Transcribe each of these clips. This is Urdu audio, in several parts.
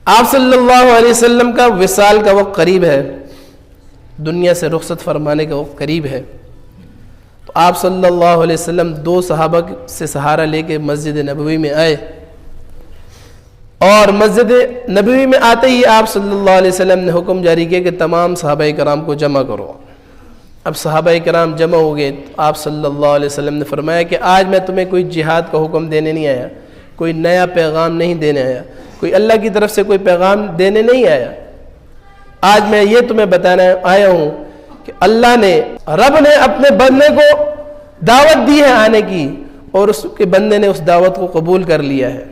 آپ صلی اللہ علیہ وسلم کا وصال کا وقت قریب ہے، دنیا سے رخصت فرمانے کا وقت قریب ہے، تو آپ صلی اللہ علیہ وسلم 2 صحابہ سے سہارا لے کے مسجد نبوی میں آئے، اور مسجد نبوی میں آتے ہی آپ صلی اللہ علیہ وسلم نے حکم جاری کیا کہ تمام صحابہ کرام کو جمع کرو۔ اب صحابہ کرام جمع ہو گئے، تو آپ صلی اللہ علیہ وسلم نے فرمایا کہ آج میں تمہیں کوئی جہاد کا حکم دینے نہیں آیا، کوئی نیا پیغام نہیں دینے آیا، کوئی اللہ کی طرف سے کوئی پیغام دینے نہیں آیا، آج میں یہ تمہیں بتانا آیا ہوں کہ اللہ نے، رب نے اپنے بندے کو دعوت دی ہے آنے کی، اور اس کے بندے نے اس دعوت کو قبول کر لیا ہے۔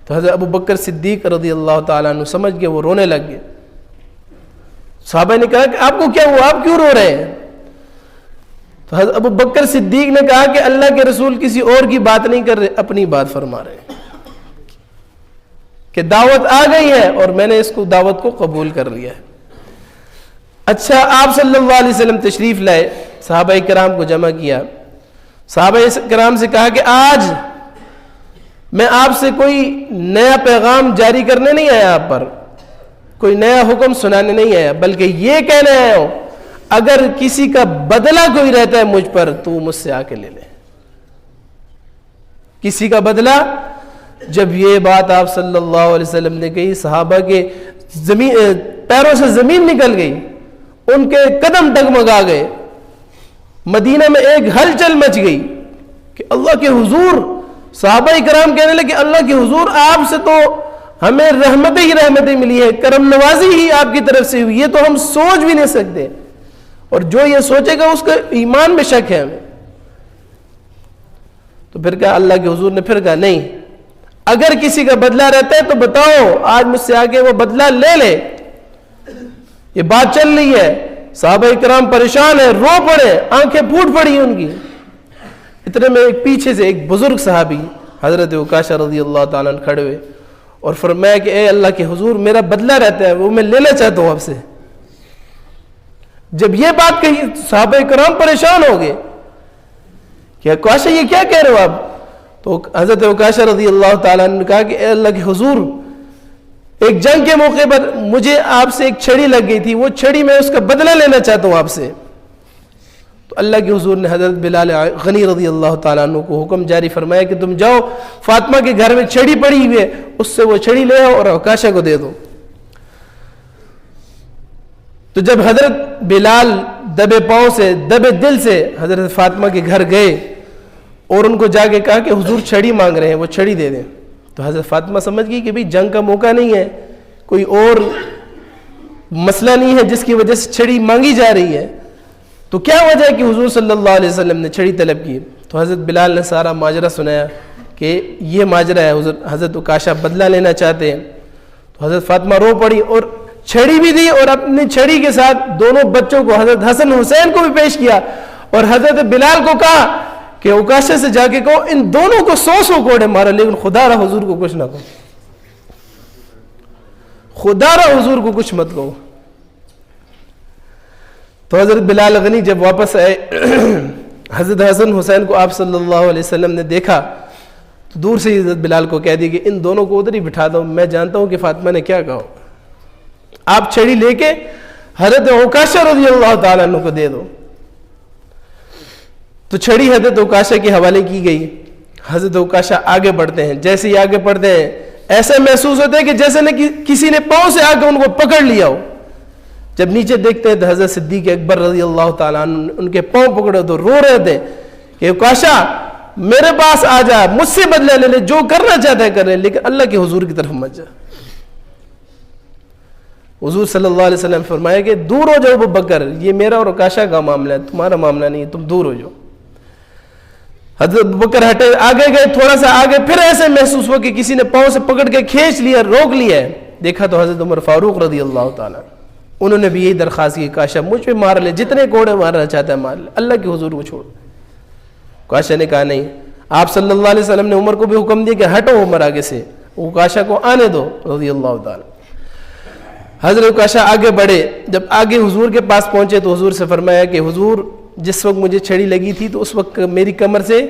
تو حضرت ابو بکر صدیق رضی اللہ تعالیٰ عنہ سمجھ گئے، وہ رونے لگ گئے۔ صحابہ نے کہا کہ آپ کو کیا ہوا، آپ کیوں رو رہے ہیں؟ تو حضرت ابو بکر صدیق نے کہا کہ اللہ کے رسول کسی اور کی بات نہیں کر رہے، اپنی بات فرما رہے ہیں کہ دعوت آ گئی ہے اور میں نے اس کو دعوت کو قبول کر لیا ہے۔ اچھا، آپ صلی اللہ علیہ وسلم تشریف لائے، صحابہ کرام کو جمع کیا، صحابہ کرام سے کہا کہ آج میں آپ سے کوئی نیا پیغام جاری کرنے نہیں آیا، آپ پر کوئی نیا حکم سنانے نہیں آیا، بلکہ یہ کہنے آیا ہوں اگر کسی کا بدلہ کوئی رہتا ہے مجھ پر تو مجھ سے آ کے لے لے۔ کسی کا بدلہ، جب یہ بات آپ صلی اللہ علیہ وسلم نے کہی، صحابہ کے پیروں سے زمین نکل گئی، ان کے قدم ڈگمگا گئے، مدینہ میں ایک ہلچل مچ گئی کہ اللہ کے حضور، صحابہ کرام کہنے لگے اللہ کے حضور آپ سے تو ہمیں رحمتیں ہی رحمتیں ملی ہے، کرم نوازی ہی آپ کی طرف سے ہوئی، یہ تو ہم سوچ بھی نہیں سکتے، اور جو یہ سوچے گا اس کا ایمان میں شک ہے ہمیں۔ تو پھر کہا، اللہ کے حضور نے پھر کہا نہیں، اگر کسی کا بدلہ رہتا ہے تو بتاؤ، آج مجھ سے آگے وہ بدلہ لے لے۔ یہ بات چل رہی ہے، صحابہ کرام پریشان ہیں، رو پڑے، آنکھیں پھوٹ پڑی ان کی۔ اتنے میں ایک پیچھے سے ایک بزرگ صحابی حضرت عکاشہ رضی اللہ تعالیٰ عنہ کھڑے ہوئے اور فرمایا کہ اے اللہ کے حضور، میرا بدلہ رہتا ہے، وہ میں لینا چاہتا ہوں آپ سے۔ جب یہ بات کہی صحابہ کرام پریشان ہو گئے کہ عکاشہ یہ کیا کہہ رہے ہو آپ؟ تو حضرت عکاشہ رضی اللہ تعالیٰ عنہ نے کہا کہ اے اللہ کے حضور، ایک جنگ کے موقع پر مجھے آپ سے ایک چھڑی لگ گئی تھی، وہ چھڑی میں اس کا بدلہ لینا چاہتا ہوں آپ سے۔ تو اللہ کے حضور نے حضرت بلال غنی رضی اللہ تعالیٰ عنہ کو حکم جاری فرمایا کہ تم جاؤ، فاطمہ کے گھر میں چھڑی پڑی ہوئی ہے، اس سے وہ چھڑی لے آؤ اور عکاشہ کو دے دو۔ تو جب حضرت بلال دبے پاؤں سے، دبے دل سے حضرت فاطمہ کے گھر گئے اور ان کو جا کے کہا کہ حضور چھڑی مانگ رہے ہیں، وہ چھڑی دے دیں، تو حضرت فاطمہ سمجھ گئی کہ بھئی جنگ کا موقع نہیں ہے، کوئی اور مسئلہ نہیں ہے جس کی وجہ سے چھڑی مانگی جا رہی ہے، تو کیا وجہ ہے کہ حضور صلی اللہ علیہ وسلم نے چھڑی طلب کی؟ تو حضرت بلال نے سارا ماجرہ سنایا کہ یہ ماجرہ ہے، حضرت عکاشہ بدلہ لینا چاہتے ہیں۔ تو حضرت فاطمہ رو پڑی اور چھڑی بھی دی، اور اپنی چھڑی کے ساتھ دونوں بچوں کو، حضرت حسن حسین کو بھی پیش کیا، اور حضرت بلال کو کہا کہ عکاشہ سے جا کے کہو ان دونوں کو 100 کوڑے مارا، لیکن خدا را حضور کو کچھ نہ کہو، خدا را حضور کو کچھ مت کہو۔ تو حضرت بلال غنی جب واپس آئے، حضرت حسن حسین کو آپ صلی اللہ علیہ وسلم نے دیکھا تو دور سے حضرت بلال کو کہہ دی کہ ان دونوں کو ادھر ہی بٹھا دو، میں جانتا ہوں کہ فاطمہ نے کیا کہا، آپ چھڑی لے کے حضرت عکاشہ رضی اللہ تعالیٰ عنہ کو دے دو۔ تو چھڑی حضرت عکاشہ کے حوالے کی گئی، حضرت عکاشہ آگے بڑھتے ہیں، جیسے ہی آگے بڑھتے ہیں ایسا محسوس ہوتا ہے کہ جیسے کسی نے پاؤں سے آ کے ان کو پکڑ لیا ہو۔ جب نیچے دیکھتے ہیں تو حضرت صدیق اکبر رضی اللہ تعالیٰ عنہ ان کے پاؤں پکڑے تو رو رہے تھے کہ عکاشہ میرے پاس آ جا، مجھ سے بدلہ لے لے، جو کرنا چاہتا ہے کر لے، لیکن اللہ کے حضور کی طرف مت جا۔ حضور صلی اللہ علیہ وسلم فرمایا کہ دور ہو جاؤ ابو بکر، یہ میرا اور عکاشہ کا معاملہ ہے، تمہارا معاملہ نہیں ہے، تم دور ہو جاؤ۔ حضرت ابو بکر ہٹے، آگے گئے، تھوڑا سا آگے، پھر ایسے محسوس ہوا کہ کسی نے پاؤں سے پکڑ کے کھینچ لیا، روک لیا ہے۔ دیکھا تو حضرت عمر فاروق رضی اللہ تعالیٰ، انہوں نے بھی یہی درخواست کی، عکاشہ مجھ پہ مار لے، جتنے کوڑے مارنا چاہتا ہے مار لے، اللہ کے حضور کو چھوڑ۔ عکاشہ نے کہا نہیں، آپ صلی اللہ علیہ وسلم نے عمر کو بھی حکم دیا کہ ہٹو عمر آگے سے، عکاشہ کو آنے دو رضی اللہ تعالیٰ۔ حضرت عکاشہ آگے بڑھے، جب آگے حضور کے پاس پہنچے تو حضور سے فرمایا کہ حضور جس وقت مجھے چھڑی لگی تھی تو اس وقت میری کمر سے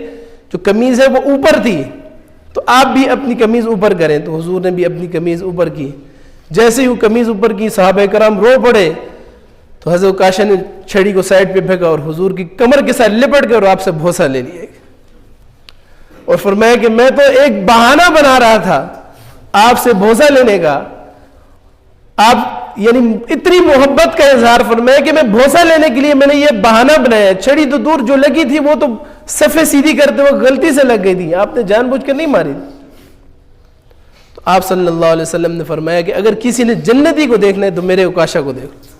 جو قمیض ہے وہ اوپر تھی، تو آپ بھی اپنی قمیض اوپر کریں۔ تو حضور نے بھی اپنی قمیض اوپر کی۔ جیسے ہی وہ قمیض اوپر کی صحابہ کرام رو پڑے تو حضرت عکاشہ نے چھڑی کو سائڈ پہ پھینکا اور حضور کی کمر کے ساتھ لپٹ کے اور آپ سے بھوسا لے لیا اور فرمایا کہ میں تو ایک بہانہ بنا رہا تھا آپ سے بھوسا لینے کا، آپ یعنی اتنی محبت کا اظہار فرمایا کہ میں بھوسا لینے کے لیے میں نے یہ بہانہ بنایا، چھڑی تو دور جو لگی تھی وہ تو صفے سیدھی کرتے وقت غلطی سے لگ گئی تھی، آپ نے جان بوجھ کر نہیں ماری۔ تو آپ صلی اللہ علیہ وسلم نے فرمایا کہ اگر کسی نے جنتی کو دیکھنا ہے تو میرے عکاشہ کو دیکھو۔